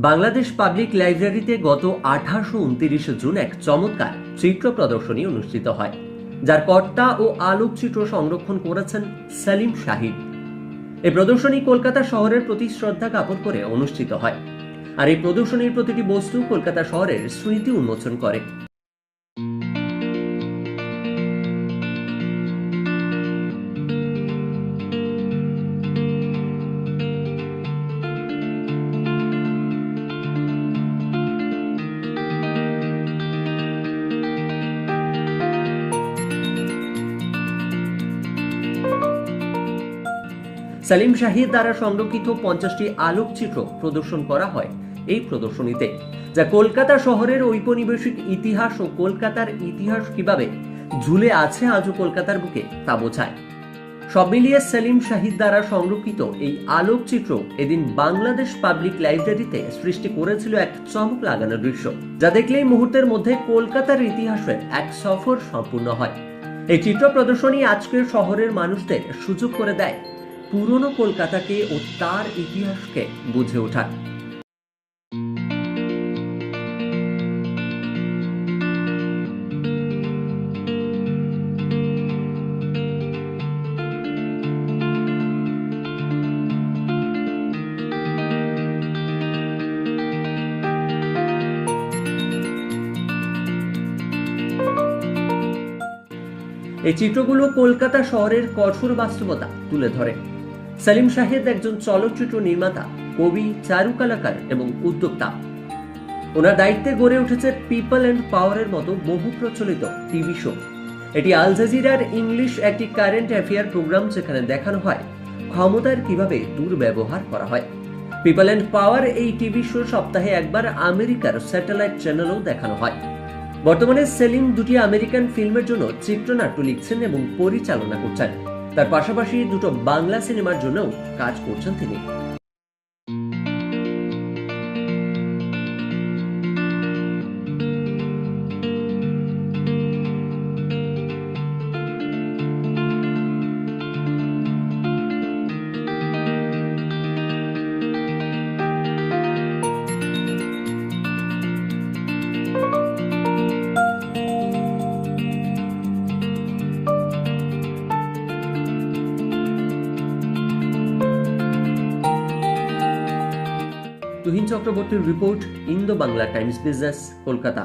Bangladesh public লাইব্রেরিতে গত 28 ও 29 June এক চমৎকার চিত্র প্রদর্শনী অনুষ্ঠিত হয়, যার কর্তা ও আলোকচিত্র সংরক্ষণ করেছেন সেলিম শাহিদ। এই প্রদর্শনী কলকাতা শহরের প্রতি শ্রদ্ধা জ্ঞাপন করে অনুষ্ঠিত হয়, আর এই প্রদর্শনীর প্রতিটি বস্তু কলকাতা শহরের স্মৃতি উন্মোচন করে। সেলিম শাহিদ দ্বারা সংরক্ষিত 50টি আলোকচিত্র প্রদর্শন করা হয় এই প্রদর্শনীতে, যা কলকাতা শহরের ঔপনিবেশিক ইতিহাস ও কলকাতার ইতিহাস কিভাবে ঝুলে আছে আজও কলকাতার বুকে তা বোঝায়। সব মিলিয়ে সেলিম শাহিদ দ্বারা সংরক্ষিত এই আলোকচিত্র এদিন বাংলাদেশ পাবলিক লাইব্রেরিতে সৃষ্টি করেছিল এক চমক লাগানো দৃশ্য, যা দেখলেই মুহূর্তের মধ্যে কলকাতার ইতিহাসের এক সফর সম্পূর্ণ হয়। এই চিত্র প্রদর্শনী আজকের শহরের মানুষদের সুযোগ করে দেয় পুরনো কলকাতাকে ও তার ইতিহাসকে বুঝে ওঠার। এই চিত্রগুলো কলকাতা শহরের কঠোর বাস্তবতা তুলে ধরে। সেলিম শাহিদ একজন চলচ্চিত্র নির্মাতা, কবি, চারুকলাকার এবং উদ্যোক্তা। ওনার দায়িত্বে গড়ে উঠেছে পিপল অ্যান্ড পাওয়ারের মতো বহু প্রচলিত টিভি শো। এটি আল জাজিরার ইংলিশ একটি কারেন্ট অ্যাফেয়ার প্রোগ্রাম, যেখানে দেখানো হয় ক্ষমতার কিভাবে দুর্ব্যবহার করা হয়। পিপল অ্যান্ড পাওয়ার এই টিভি শো সপ্তাহে একবার আমেরিকার স্যাটেলাইট চ্যানেলেও দেখানো হয়। বর্তমানে সেলিম দুটি আমেরিকান ফিল্মের জন্য চিত্রনাট্য লিখছেন এবং পরিচালনা করছেন। তার পাশাপাশি দুটো বাংলা সিনেমার জন্যও কাজ করছেন তিনি। তুহিন চক্রবর্তীর report, Indo Bangla Times business, Kolkata.